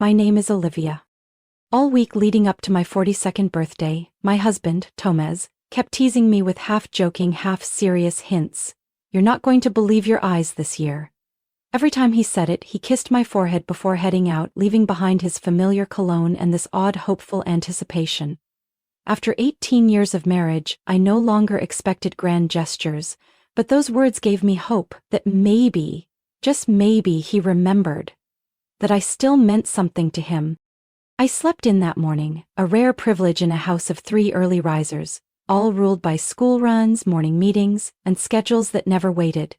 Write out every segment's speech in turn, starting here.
My name is Olivia. All week leading up to my 42nd birthday, my husband, Tomez, kept teasing me with half-joking, half-serious hints. You're not going to believe your eyes this year. Every time he said it, he kissed my forehead before heading out, leaving behind his familiar cologne and this odd, hopeful anticipation. After 18 years of marriage, I no longer expected grand gestures, but those words gave me hope that maybe, just maybe, he remembered. That I still meant something to him. I slept in that morning, a rare privilege in a house of 3 early risers, all ruled by school runs, morning meetings, and schedules that never waited.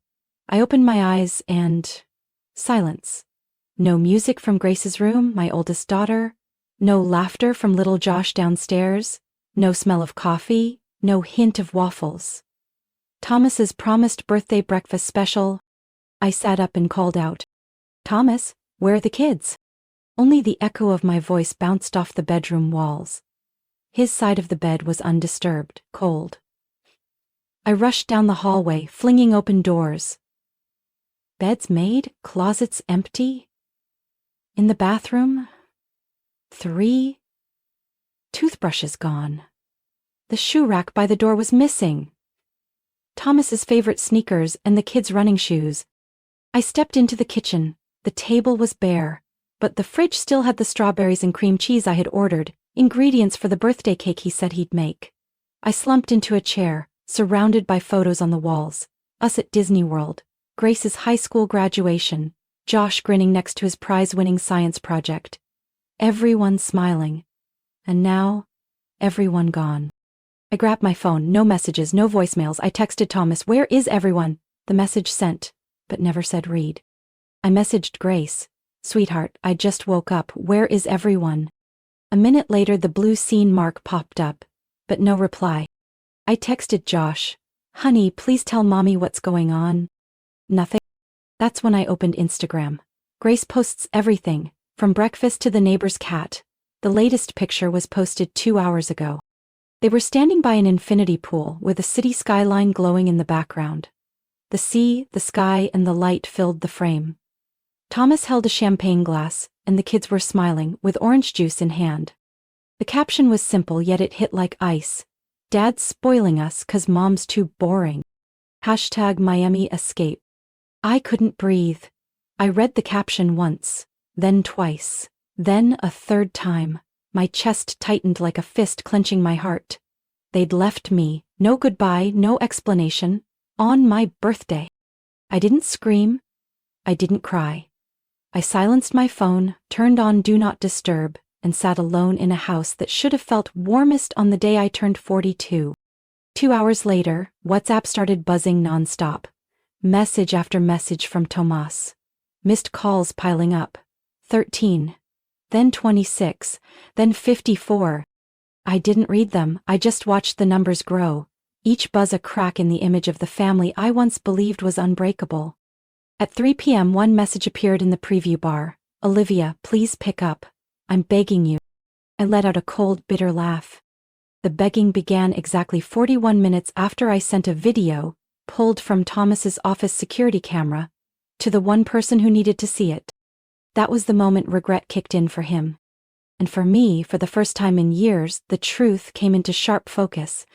I opened my eyes and... silence. No music from Grace's room, my oldest daughter. No laughter from little Josh downstairs. No smell of coffee. No hint of waffles. Thomas's promised birthday breakfast special. I sat up and called out, "Thomas, where are the kids?" Only the echo of my voice bounced off the bedroom walls. His side of the bed was undisturbed, cold. I rushed down the hallway, flinging open doors. Beds made, closets empty. In the bathroom, 3 toothbrushes gone. The shoe rack by the door was missing. Thomas's favorite sneakers and the kids' running shoes. I stepped into the kitchen. The table was bare, but the fridge still had the strawberries and cream cheese I had ordered, ingredients for the birthday cake he said he'd make. I slumped into a chair, surrounded by photos on the walls. Us at Disney World, Grace's high school graduation, Josh grinning next to his prize-winning science project. Everyone smiling. And now, everyone gone. I grabbed my phone, no messages, no voicemails. I texted Thomas, "Where is everyone?" The message sent, but never said read. I messaged Grace, "Sweetheart, I just woke up, where is everyone?" A minute later the blue scene mark popped up, but no reply. I texted Josh, "Honey, please tell mommy what's going on." Nothing. That's when I opened Instagram. Grace posts everything, from breakfast to the neighbor's cat. The latest picture was posted 2 hours ago. They were standing by an infinity pool with a city skyline glowing in the background. The sea, the sky, and the light filled the frame. Thomas held a champagne glass, and the kids were smiling, with orange juice in hand. The caption was simple, yet it hit like ice. "Dad's spoiling us 'cause mom's too boring." #Miami Escape. I couldn't breathe. I read the caption once, then twice, then a third time. My chest tightened like a fist clenching my heart. They'd left me, no goodbye, no explanation, on my birthday. I didn't scream. I didn't cry. I silenced my phone, turned on Do Not Disturb, and sat alone in a house that should have felt warmest on the day I turned 42. 2 hours later, WhatsApp started buzzing nonstop. Message after message from Tomas. Missed calls piling up. 13. Then 26. Then 54. I didn't read them, I just watched the numbers grow. Each buzz a crack in the image of the family I once believed was unbreakable. At 3 p.m. one message appeared in the preview bar. "Olivia, please pick up. I'm begging you." I let out a cold, bitter laugh. The begging began exactly 41 minutes after I sent a video, pulled from Thomas's office security camera, to the one person who needed to see it. That was the moment regret kicked in for him. And for me, for the first time in years, the truth came into sharp focus.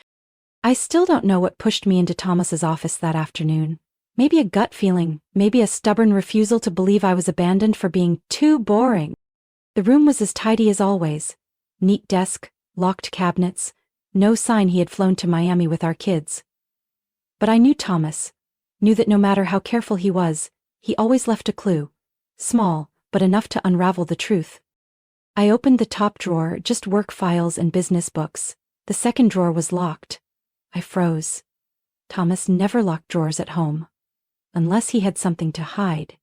I still don't know what pushed me into Thomas's office that afternoon. Maybe a gut feeling, maybe a stubborn refusal to believe I was abandoned for being too boring. The room was as tidy as always. Neat desk, locked cabinets, no sign he had flown to Miami with our kids. But I knew Thomas, knew that no matter how careful he was, he always left a clue. Small, but enough to unravel the truth. I opened the top drawer, just work files and business books. The second drawer was locked. I froze. Thomas never locked drawers at home. Unless he had something to hide.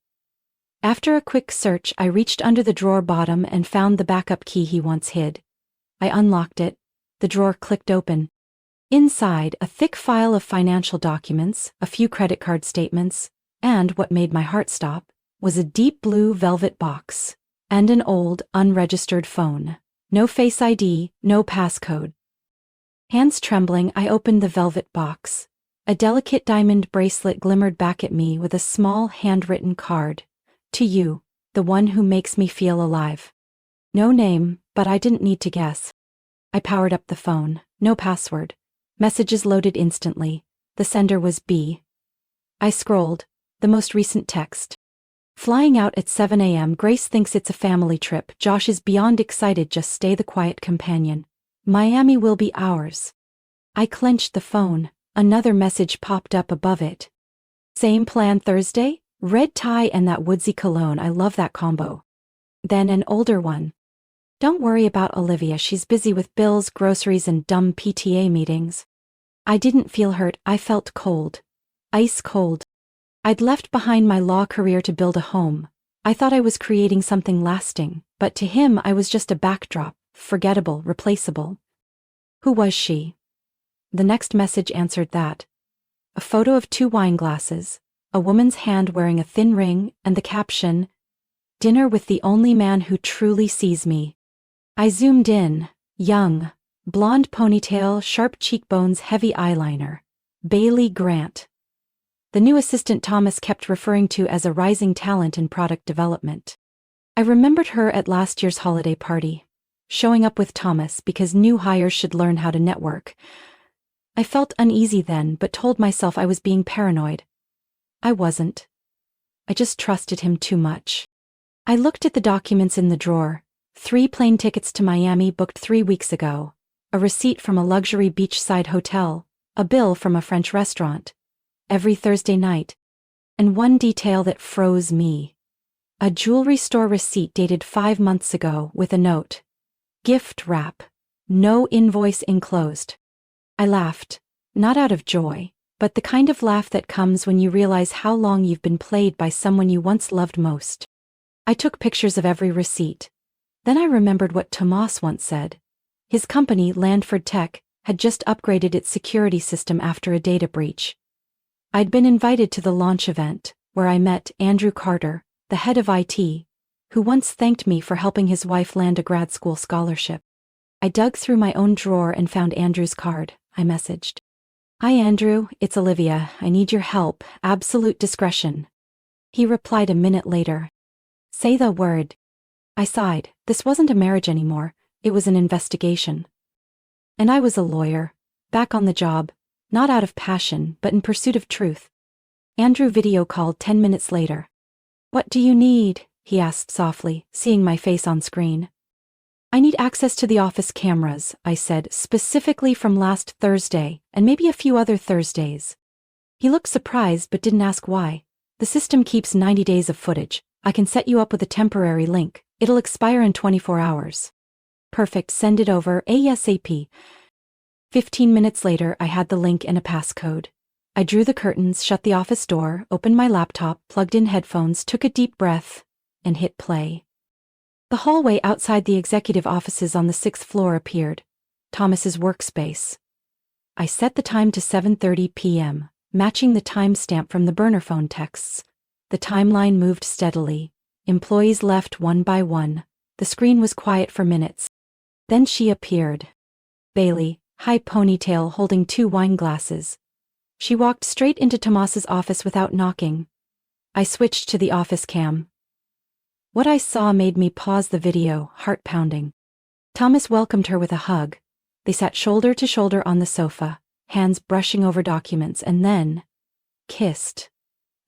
After a quick search, I reached under the drawer bottom and found the backup key he once hid. I unlocked it. The drawer clicked open. Inside, a thick file of financial documents, a few credit card statements, and, what made my heart stop, was a deep blue velvet box. And an old, unregistered phone. No Face ID, no passcode. Hands trembling, I opened the velvet box. A delicate diamond bracelet glimmered back at me with a small handwritten card. "To you, the one who makes me feel alive." No name, but I didn't need to guess. I powered up the phone. No password. Messages loaded instantly. The sender was B. I scrolled. The most recent text. Flying out at 7 a.m. Grace thinks it's a family trip. Josh is beyond excited. Just stay the quiet companion. Miami will be ours. I clenched the phone. Another message popped up above it. Same plan Thursday? Red tie and that woodsy cologne. I love that combo. Then an older one. Don't worry about Olivia. She's busy with bills, groceries, and dumb PTA meetings. I didn't feel hurt. I felt cold. Ice cold. I'd left behind my law career to build a home. I thought I was creating something lasting, but to him I was just a backdrop, forgettable, replaceable. Who was she? The next message answered that. A photo of 2 wine glasses, a woman's hand wearing a thin ring, and the caption, "Dinner with the only man who truly sees me." I zoomed in. Young. Blonde ponytail, sharp cheekbones, heavy eyeliner. Bailey Grant. The new assistant Thomas kept referring to as a rising talent in product development. I remembered her at last year's holiday party, showing up with Thomas because new hires should learn how to network. I felt uneasy then, but told myself I was being paranoid. I wasn't. I just trusted him too much. I looked at the documents in the drawer. 3 plane tickets to Miami booked 3 weeks ago, a receipt from a luxury beachside hotel, a bill from a French restaurant. Every Thursday night. And one detail that froze me. A jewelry store receipt dated 5 months ago with a note. Gift wrap. No invoice enclosed. I laughed, not out of joy, but the kind of laugh that comes when you realize how long you've been played by someone you once loved most. I took pictures of every receipt. Then I remembered what Tomas once said. His company, Landford Tech, had just upgraded its security system after a data breach. I'd been invited to the launch event, where I met Andrew Carter, the head of IT, who once thanked me for helping his wife land a grad school scholarship. I dug through my own drawer and found Andrew's card. I messaged. "Hi Andrew, it's Olivia. I need your help. Absolute discretion." He replied a minute later. "Say the word." I sighed. This wasn't a marriage anymore. It was an investigation. And I was a lawyer, back on the job. Not out of passion, but in pursuit of truth. Andrew video called 10 minutes later. "What do you need?" he asked softly, seeing my face on screen. "I need access to the office cameras," I said, "specifically from last Thursday, and maybe a few other Thursdays." He looked surprised but didn't ask why. "The system keeps 90 days of footage. I can set you up with a temporary link. It'll expire in 24 hours. "Perfect, send it over ASAP." 15 minutes later, I had the link and a passcode. I drew the curtains, shut the office door, opened my laptop, plugged in headphones, took a deep breath, and hit play. The hallway outside the executive offices on the 6th floor appeared. Thomas's workspace. I set the time to 7:30 p.m., matching the timestamp from the burner phone texts. The timeline moved steadily. Employees left one by one. The screen was quiet for minutes. Then she appeared. Bailey, high ponytail, holding 2 wine glasses. She walked straight into Tomas's office without knocking. I switched to the office cam. What I saw made me pause the video, heart pounding. Thomas welcomed her with a hug. They sat shoulder to shoulder on the sofa, hands brushing over documents, and then kissed.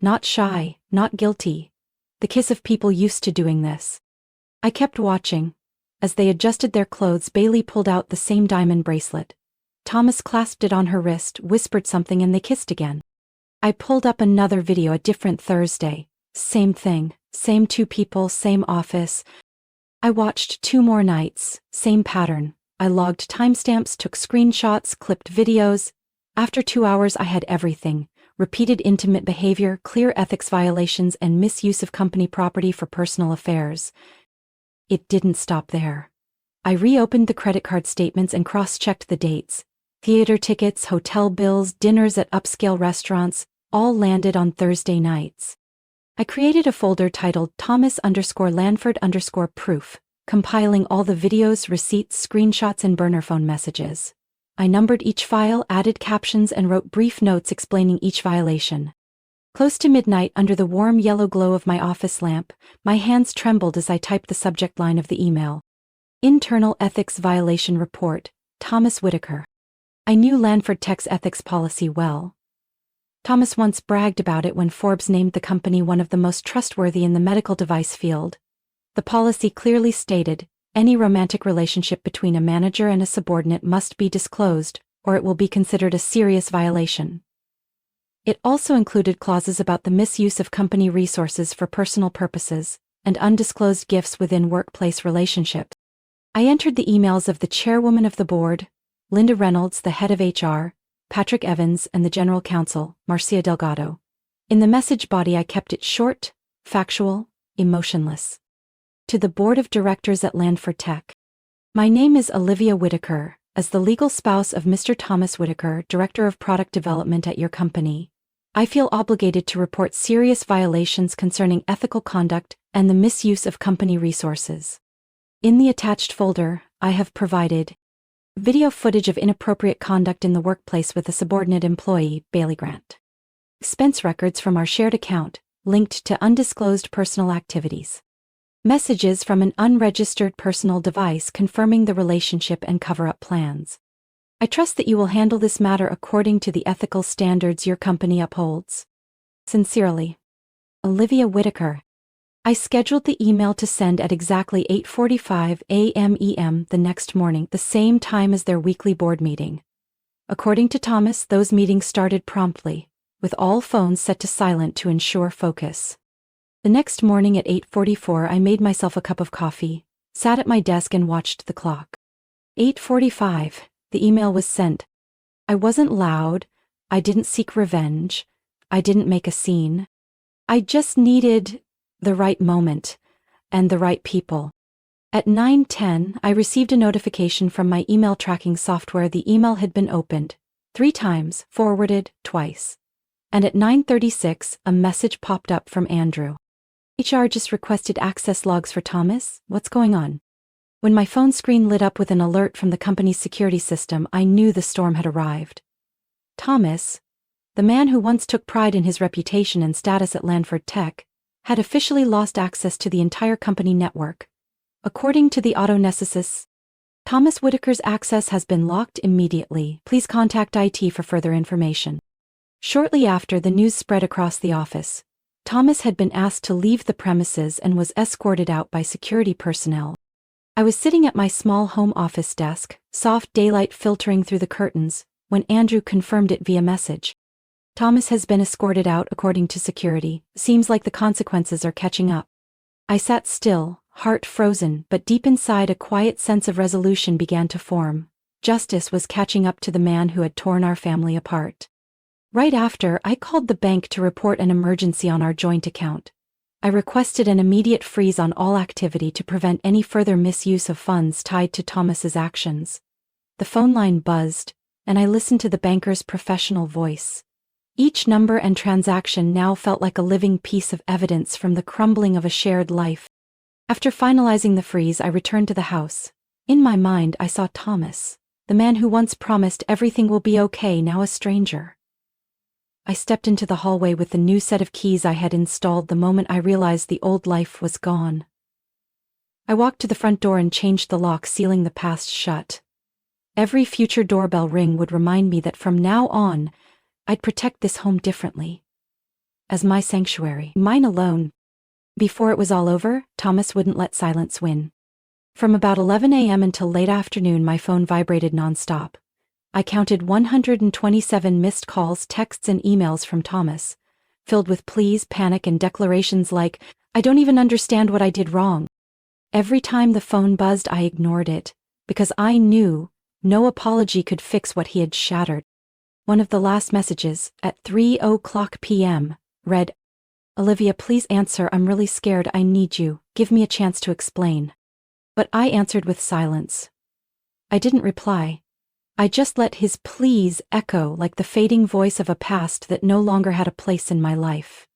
Not shy, not guilty. The kiss of people used to doing this. I kept watching. As they adjusted their clothes, Bailey pulled out the same diamond bracelet. Thomas clasped it on her wrist, whispered something, and they kissed again. I pulled up another video, a different Thursday. Same thing, same 2 people, same office. I watched 2 more nights, same pattern. I logged timestamps, took screenshots, clipped videos. After 2 hours I had everything. Repeated intimate behavior, clear ethics violations, and misuse of company property for personal affairs. It didn't stop there. I reopened the credit card statements and cross-checked the dates. Theater tickets, hotel bills, dinners at upscale restaurants, all landed on Thursday nights. I created a folder titled Thomas_Lanford_proof, compiling all the videos, receipts, screenshots, and burner phone messages. I numbered each file, added captions, and wrote brief notes explaining each violation. Close to midnight, under the warm yellow glow of my office lamp, my hands trembled as I typed the subject line of the email. Internal Ethics Violation Report, Thomas Whitaker. I knew Lanford Tech's ethics policy well. Thomas once bragged about it when Forbes named the company one of the most trustworthy in the medical device field. The policy clearly stated, any romantic relationship between a manager and a subordinate must be disclosed, or it will be considered a serious violation. It also included clauses about the misuse of company resources for personal purposes, and undisclosed gifts within workplace relationships. I entered the emails of the chairwoman of the board, Linda Reynolds, the head of HR, Patrick Evans, and the general counsel, Marcia Delgado. In the message body I kept it short, factual, emotionless. To the board of directors at Lanford Tech. My name is Olivia Whitaker. As the legal spouse of Mr. Thomas Whitaker, Director of Product Development at your company, I feel obligated to report serious violations concerning ethical conduct and the misuse of company resources. In the attached folder, I have provided video footage of inappropriate conduct in the workplace with a subordinate employee, Bailey Grant. Expense records from our shared account, linked to undisclosed personal activities. Messages from an unregistered personal device confirming the relationship and cover-up plans. I trust that you will handle this matter according to the ethical standards your company upholds. Sincerely, Olivia Whitaker. I scheduled the email to send at exactly 8:45 a.m. EM the next morning, the same time as their weekly board meeting. According to Thomas, those meetings started promptly, with all phones set to silent to ensure focus. The next morning at 8:44 I made myself a cup of coffee, sat at my desk and watched the clock. 8:45, the email was sent. I wasn't loud, I didn't seek revenge, I didn't make a scene. I just needed the right moment, and the right people. At 9:10, I received a notification from my email tracking software the email had been opened, 3 times, forwarded, twice. And at 9:36, a message popped up from Andrew. HR just requested access logs for Thomas, what's going on? When my phone screen lit up with an alert from the company's security system, I knew the storm had arrived. Thomas, the man who once took pride in his reputation and status at Lanford Tech, had officially lost access to the entire company network. According to the Autonesis, Thomas Whitaker's access has been locked immediately. Please contact IT for further information. Shortly after the news spread across the office, Thomas had been asked to leave the premises and was escorted out by security personnel. I was sitting at my small home office desk, soft daylight filtering through the curtains, when Andrew confirmed it via message. Thomas has been escorted out according to security. Seems like the consequences are catching up. I sat still, heart frozen, but deep inside a quiet sense of resolution began to form. Justice was catching up to the man who had torn our family apart. Right after, I called the bank to report an emergency on our joint account. I requested an immediate freeze on all activity to prevent any further misuse of funds tied to Thomas's actions. The phone line buzzed, and I listened to the banker's professional voice. Each number and transaction now felt like a living piece of evidence from the crumbling of a shared life. After finalizing the freeze, I returned to the house. In my mind, I saw Thomas, the man who once promised everything will be okay, now a stranger. I stepped into the hallway with the new set of keys I had installed the moment I realized the old life was gone. I walked to the front door and changed the lock, sealing the past shut. Every future doorbell ring would remind me that from now on, I'd protect this home differently. As my sanctuary, mine alone. Before it was all over, Thomas wouldn't let silence win. From about 11 a.m. until late afternoon, my phone vibrated nonstop. I counted 127 missed calls, texts, and emails from Thomas, filled with pleas, panic, and declarations like, "I don't even understand what I did wrong." Every time the phone buzzed, I ignored it, because I knew no apology could fix what he had shattered. One of the last messages, at 3:00 p.m., read, "Olivia, please answer. I'm really scared. I need you. Give me a chance to explain." But I answered with silence. I didn't reply. I just let his pleas echo like the fading voice of a past that no longer had a place in my life.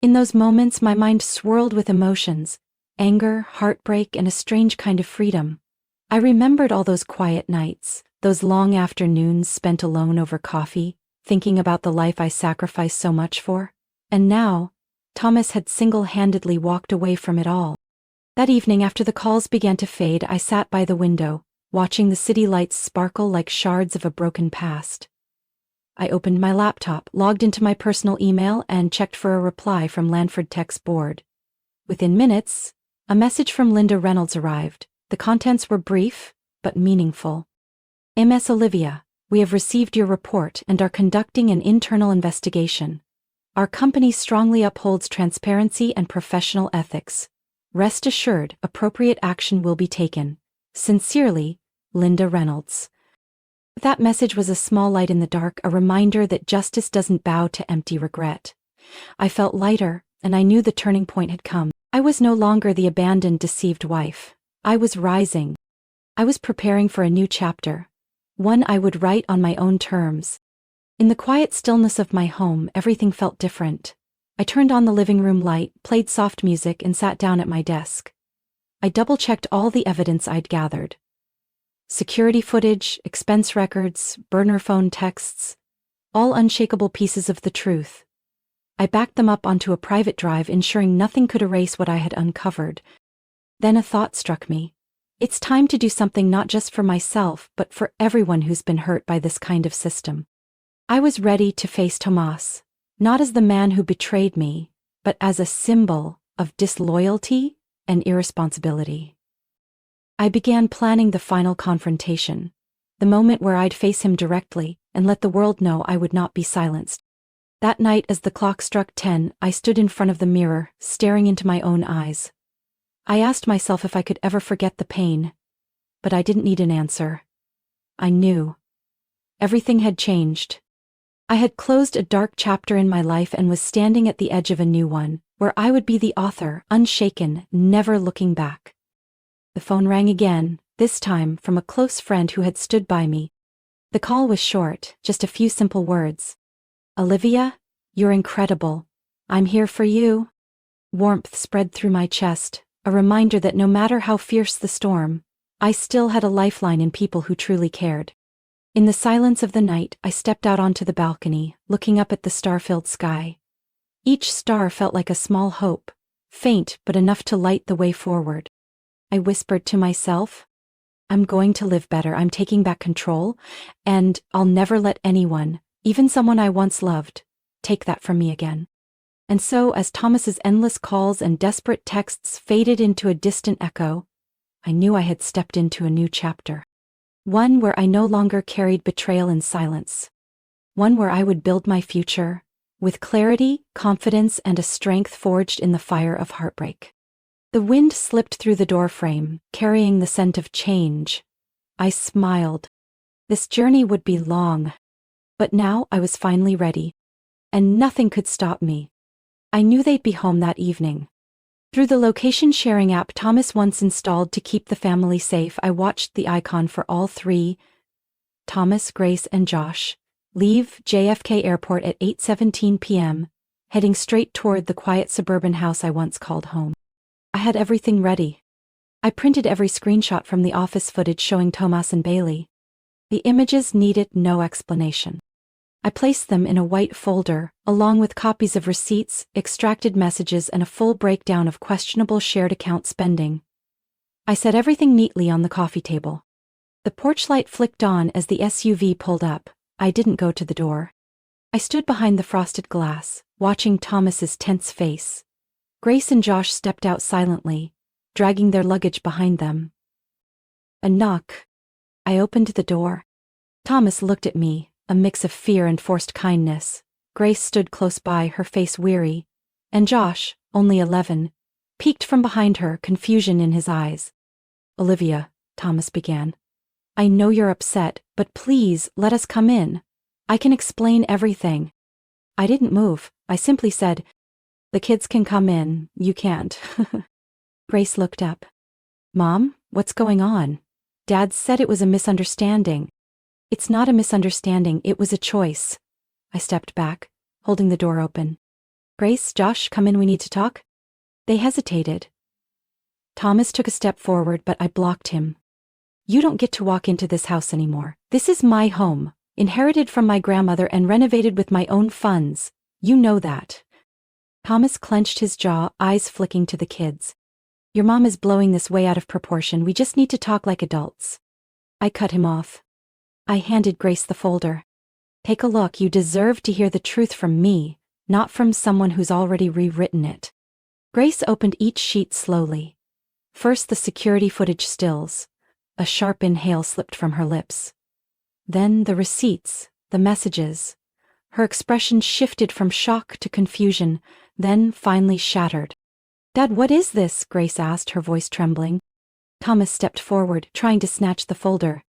In those moments, my mind swirled with emotions, anger, heartbreak, and a strange kind of freedom. I remembered all those quiet nights, those long afternoons spent alone over coffee, thinking about the life I sacrificed so much for. And now, Thomas had single-handedly walked away from it all. That evening after the calls began to fade, I sat by the window, watching the city lights sparkle like shards of a broken past. I opened my laptop, logged into my personal email, and checked for a reply from Lanford Tech's board. Within minutes, a message from Linda Reynolds arrived. The contents were brief, but meaningful. MS Olivia, we have received your report and are conducting an internal investigation. Our company strongly upholds transparency and professional ethics. Rest assured, appropriate action will be taken. Sincerely, Linda Reynolds. That message was a small light in the dark, a reminder that justice doesn't bow to empty regret. I felt lighter, and I knew the turning point had come. I was no longer the abandoned, deceived wife. I was rising. I was preparing for a new chapter, one I would write on my own terms. In the quiet stillness of my home, everything felt different. I turned on the living room light, played soft music, and sat down at my desk. I double-checked all the evidence I'd gathered. Security footage, expense records, burner phone texts, all unshakable pieces of the truth. I backed them up onto a private drive, ensuring nothing could erase what I had uncovered. Then a thought struck me. It's time to do something not just for myself, but for everyone who's been hurt by this kind of system. I was ready to face Tomas, not as the man who betrayed me, but as a symbol of disloyalty and irresponsibility. I began planning the final confrontation, the moment where I'd face him directly and let the world know I would not be silenced. That night, as the clock struck 10, I stood in front of the mirror, staring into my own eyes. I asked myself if I could ever forget the pain, but I didn't need an answer. I knew. Everything had changed. I had closed a dark chapter in my life and was standing at the edge of a new one, where I would be the author, unshaken, never looking back. The phone rang again, this time from a close friend who had stood by me. The call was short, just a few simple words. Olivia, you're incredible. I'm here for you. Warmth spread through my chest, a reminder that no matter how fierce the storm, I still had a lifeline in people who truly cared. In the silence of the night, I stepped out onto the balcony, looking up at the star-filled sky. Each star felt like a small hope, faint but enough to light the way forward. I whispered to myself, I'm going to live better, I'm taking back control, and I'll never let anyone, even someone I once loved, take that from me again. And so, as Thomas's endless calls and desperate texts faded into a distant echo, I knew I had stepped into a new chapter. One where I no longer carried betrayal in silence. One where I would build my future, with clarity, confidence, and a strength forged in the fire of heartbreak. The wind slipped through the doorframe, carrying the scent of change. I smiled. This journey would be long. But now I was finally ready. And nothing could stop me. I knew they'd be home that evening. Through the location-sharing app Thomas once installed to keep the family safe, I watched the icon for all three, Thomas, Grace, and Josh, leave JFK Airport at 8:17 p.m., heading straight toward the quiet suburban house I once called home. I had everything ready. I printed every screenshot from the office footage showing Thomas and Bailey. The images needed no explanation. I placed them in a white folder, along with copies of receipts, extracted messages, and a full breakdown of questionable shared account spending. I set everything neatly on the coffee table. The porch light flicked on as the SUV pulled up. I didn't go to the door. I stood behind the frosted glass, watching Thomas's tense face. Grace and Josh stepped out silently, dragging their luggage behind them. A knock. I opened the door. Thomas looked at me, a mix of fear and forced kindness. Grace stood close by, her face weary. And Josh, only 11, peeked from behind her, confusion in his eyes. Olivia, Thomas began. I know you're upset, but please, let us come in. I can explain everything. I didn't move. I simply said, the kids can come in, you can't. Grace looked up. Mom, what's going on? Dad said it was a misunderstanding. It's not a misunderstanding, it was a choice. I stepped back, holding the door open. Grace, Josh, come in, we need to talk. They hesitated. Thomas took a step forward, but I blocked him. You don't get to walk into this house anymore. This is my home, inherited from my grandmother and renovated with my own funds. You know that. Thomas clenched his jaw, eyes flicking to the kids. Your mom is blowing this way out of proportion. We just need to talk like adults. I cut him off. I handed Grace the folder. Take a look. You deserve to hear the truth from me, not from someone who's already rewritten it. Grace opened each sheet slowly. First the security footage stills. A sharp inhale slipped from her lips. Then the receipts, the messages. Her expression shifted from shock to confusion, then finally shattered. Dad, what is this? Grace asked, her voice trembling. Thomas stepped forward, trying to snatch the folder.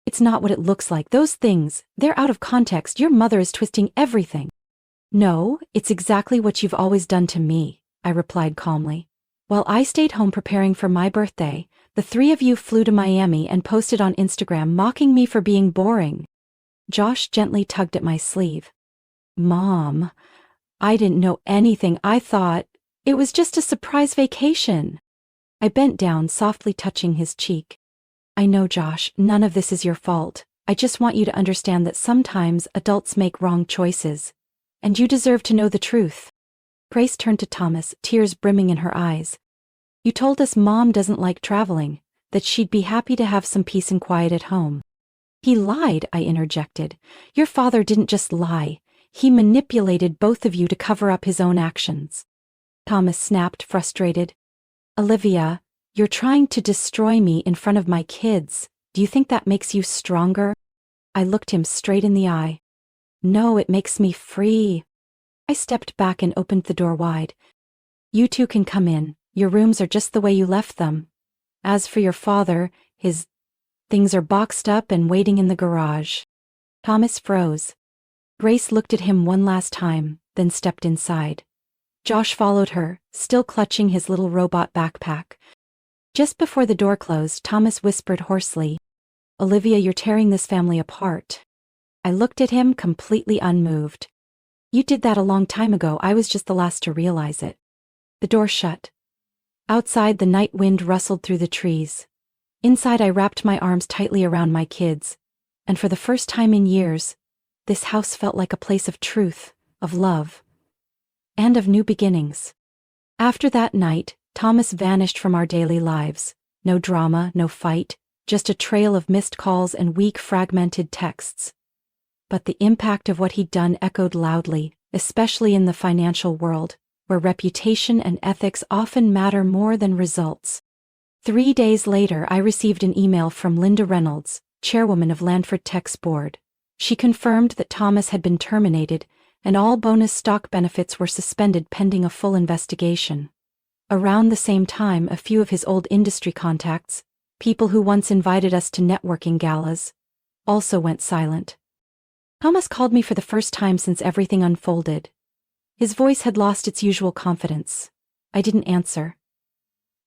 It's not what it looks like. Those things, they're out of context. Your mother is twisting everything. No, it's exactly what you've always done to me, I replied calmly. While I stayed home preparing for my birthday, the three of you flew to Miami and posted on Instagram mocking me for being boring. Josh gently tugged at my sleeve. Mom, I didn't know anything. I thought it was just a surprise vacation. I bent down, softly touching his cheek. I know, Josh, none of this is your fault. I just want you to understand that sometimes adults make wrong choices. And you deserve to know the truth. Grace turned to Thomas, tears brimming in her eyes. You told us Mom doesn't like traveling, that she'd be happy to have some peace and quiet at home. He lied, I interjected. Your father didn't just lie. He manipulated both of you to cover up his own actions. Thomas snapped, frustrated. Olivia, you're trying to destroy me in front of my kids. Do you think that makes you stronger? I looked him straight in the eye. No, it makes me free. I stepped back and opened the door wide. You two can come in. Your rooms are just the way you left them. As for your father, his things are boxed up and waiting in the garage. Thomas froze. Grace looked at him one last time, then stepped inside. Josh followed her, still clutching his little robot backpack. Just before the door closed, Thomas whispered hoarsely, Olivia, you're tearing this family apart. I looked at him, completely unmoved. You did that a long time ago. I was just the last to realize it. The door shut. Outside, the night wind rustled through the trees. Inside, I wrapped my arms tightly around my kids, and for the first time in years, this house felt like a place of truth, of love, and of new beginnings. After that night, Thomas vanished from our daily lives. No drama, no fight, just a trail of missed calls and weak, fragmented texts. But the impact of what he'd done echoed loudly, especially in the financial world, where reputation and ethics often matter more than results. 3 days later, I received an email from Linda Reynolds, chairwoman of Lanford Tech's board. She confirmed that Thomas had been terminated, and all bonus stock benefits were suspended pending a full investigation. Around the same time, a few of his old industry contacts, people who once invited us to networking galas, also went silent. Thomas called me for the first time since everything unfolded. His voice had lost its usual confidence. I didn't answer.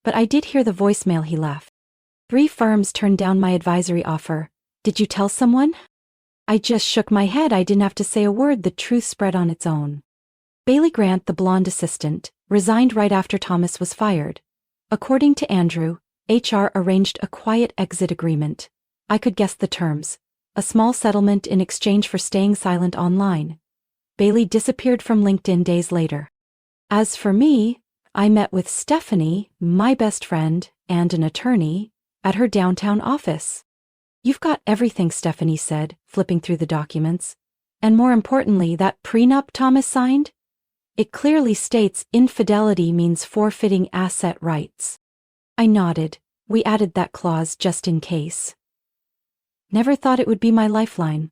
But I did hear the voicemail he left. 3 firms turned down my advisory offer. Did you tell someone? I just shook my head. I didn't have to say a word. The truth spread on its own. Bailey Grant, the blonde assistant, resigned right after Thomas was fired. According to Andrew, HR arranged a quiet exit agreement. I could guess the terms. A small settlement in exchange for staying silent online. Bailey disappeared from LinkedIn days later. As for me, I met with Stephanie, my best friend, and an attorney, at her downtown office. You've got everything, Stephanie said, flipping through the documents. And more importantly, that prenup Thomas signed? It clearly states infidelity means forfeiting asset rights. I nodded. We added that clause just in case. Never thought it would be my lifeline.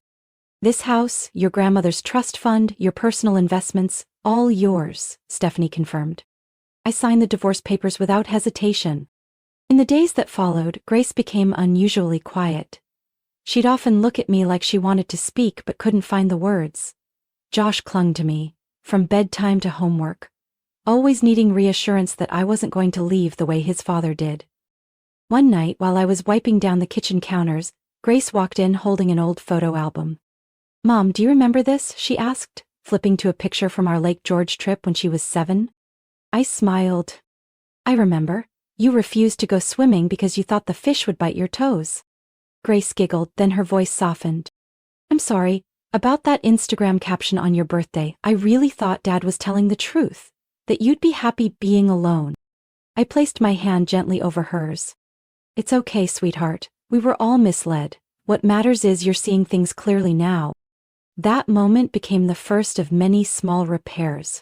This house, your grandmother's trust fund, your personal investments, all yours, Stephanie confirmed. I signed the divorce papers without hesitation. In the days that followed, Grace became unusually quiet. She'd often look at me like she wanted to speak but couldn't find the words. Josh clung to me, from bedtime to homework, always needing reassurance that I wasn't going to leave the way his father did. One night, while I was wiping down the kitchen counters, Grace walked in holding an old photo album. Mom, do you remember this? She asked, flipping to a picture from our Lake George trip when she was 7. I smiled. I remember. You refused to go swimming because you thought the fish would bite your toes. Grace giggled, then her voice softened. I'm sorry, about that Instagram caption on your birthday. I really thought Dad was telling the truth, that you'd be happy being alone. I placed my hand gently over hers. It's okay, sweetheart. We were all misled. What matters is you're seeing things clearly now. That moment became the first of many small repairs.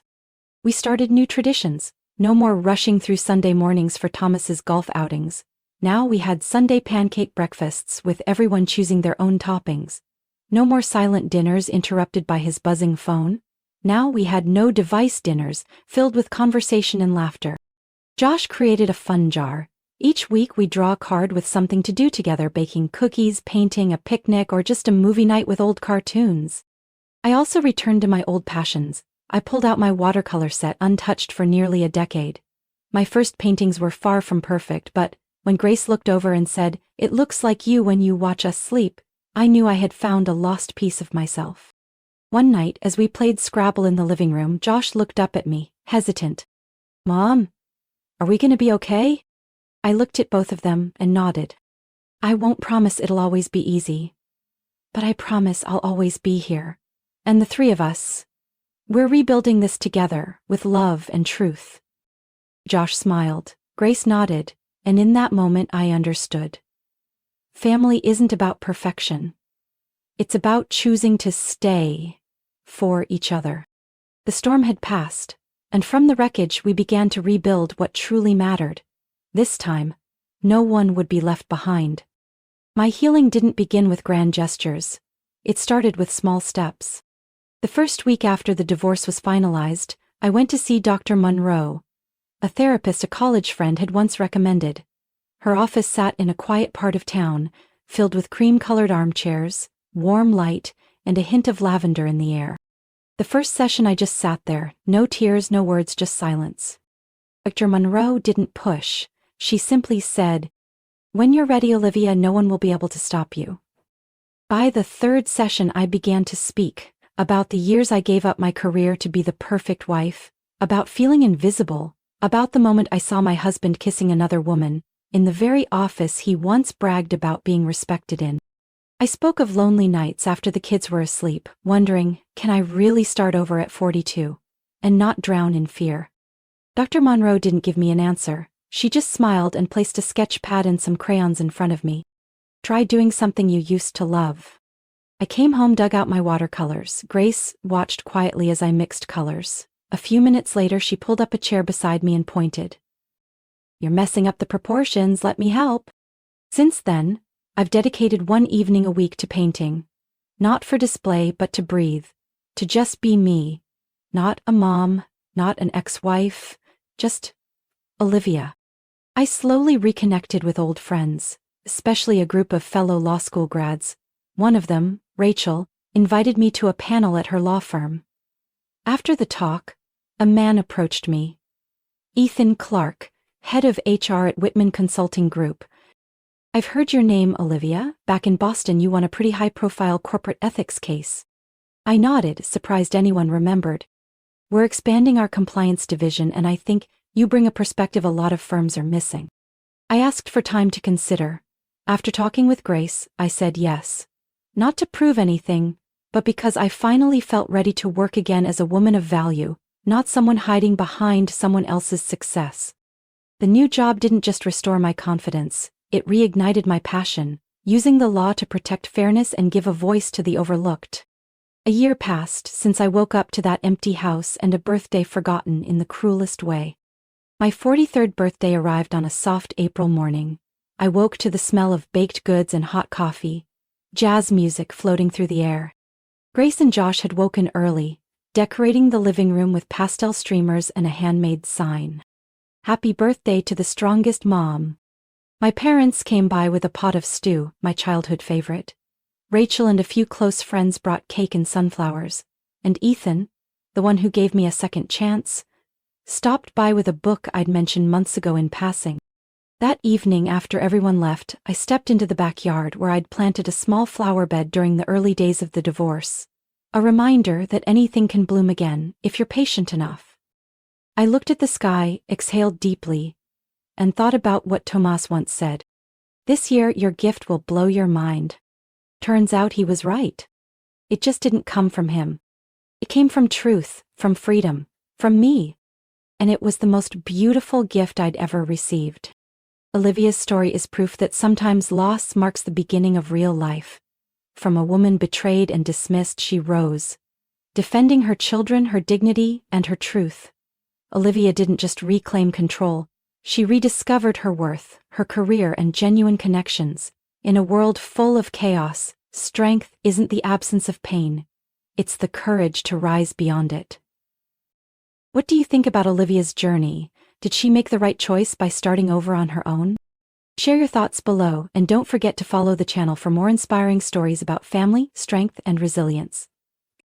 We started new traditions. No more rushing through Sunday mornings for Thomas's golf outings. Now we had Sunday pancake breakfasts with everyone choosing their own toppings. No more silent dinners interrupted by his buzzing phone. Now we had no device dinners filled with conversation and laughter. Josh created a fun jar. Each week we draw a card with something to do together, baking cookies, painting, a picnic, or just a movie night with old cartoons. I also returned to my old passions. I pulled out my watercolor set untouched for nearly a decade. My first paintings were far from perfect, but when Grace looked over and said, "It looks like you when you watch us sleep," I knew I had found a lost piece of myself. One night, as we played Scrabble in the living room, Josh looked up at me, hesitant. "Mom, are we gonna be okay?" I looked at both of them and nodded. "I won't promise it'll always be easy, but I promise I'll always be here. And the three of us, we're rebuilding this together with love and truth." Josh smiled, Grace nodded, and in that moment I understood. Family isn't about perfection. It's about choosing to stay for each other. The storm had passed, and from the wreckage we began to rebuild what truly mattered. This time, no one would be left behind. My healing didn't begin with grand gestures. It started with small steps. The first week after the divorce was finalized, I went to see Dr. Monroe, a therapist a college friend had once recommended. Her office sat in a quiet part of town, filled with cream-colored armchairs, warm light, and a hint of lavender in the air. The first session I just sat there, no tears, no words, just silence. Dr. Monroe didn't push. She simply said, "When you're ready, Olivia, no one will be able to stop you." By the third session I began to speak about the years I gave up my career to be the perfect wife, about feeling invisible, about the moment I saw my husband kissing another woman, in the very office he once bragged about being respected in. I spoke of lonely nights after the kids were asleep, wondering, can I really start over at 42, and not drown in fear? Dr. Monroe didn't give me an answer. She just smiled and placed a sketch pad and some crayons in front of me. "Try doing something you used to love." I came home, dug out my watercolors. Grace watched quietly as I mixed colors. A few minutes later, she pulled up a chair beside me and pointed. "You're messing up the proportions, let me help." Since then, I've dedicated one evening a week to painting. Not for display, but to breathe. To just be me. Not a mom, not an ex-wife, just Olivia. I slowly reconnected with old friends, especially a group of fellow law school grads. One of them, Rachel, invited me to a panel at her law firm. After the talk, a man approached me. Ethan Clark, head of HR at Whitman Consulting Group. "I've heard your name, Olivia. Back in Boston you won a pretty high-profile corporate ethics case." I nodded, surprised anyone remembered. "We're expanding our compliance division and I think you bring a perspective a lot of firms are missing." I asked for time to consider. After talking with Grace, I said yes. Not to prove anything, but because I finally felt ready to work again as a woman of value, not someone hiding behind someone else's success. The new job didn't just restore my confidence, it reignited my passion, using the law to protect fairness and give a voice to the overlooked. A year passed since I woke up to that empty house and a birthday forgotten in the cruelest way. My 43rd birthday arrived on a soft April morning. I woke to the smell of baked goods and hot coffee, jazz music floating through the air. Grace and Josh had woken early, decorating the living room with pastel streamers and a handmade sign. "Happy birthday to the strongest mom." My parents came by with a pot of stew, my childhood favorite. Rachel and a few close friends brought cake and sunflowers, and Ethan, the one who gave me a second chance, stopped by with a book I'd mentioned months ago in passing. That evening, after everyone left, I stepped into the backyard where I'd planted a small flower bed during the early days of the divorce. A reminder that anything can bloom again if you're patient enough. I looked at the sky, exhaled deeply, and thought about what Tomas once said. "This year your gift will blow your mind." Turns out he was right. It just didn't come from him. It came from truth, from freedom, from me. and it was the most beautiful gift I'd ever received. Olivia's story is proof that sometimes loss marks the beginning of real life. From a woman betrayed and dismissed, she rose, defending her children, her dignity, and her truth. Olivia didn't just reclaim control, she rediscovered her worth, her career, and genuine connections. In a world full of chaos, strength isn't the absence of pain, it's the courage to rise beyond it. What do you think about Olivia's journey? Did she make the right choice by starting over on her own? Share your thoughts below, and don't forget to follow the channel for more inspiring stories about family, strength, and resilience.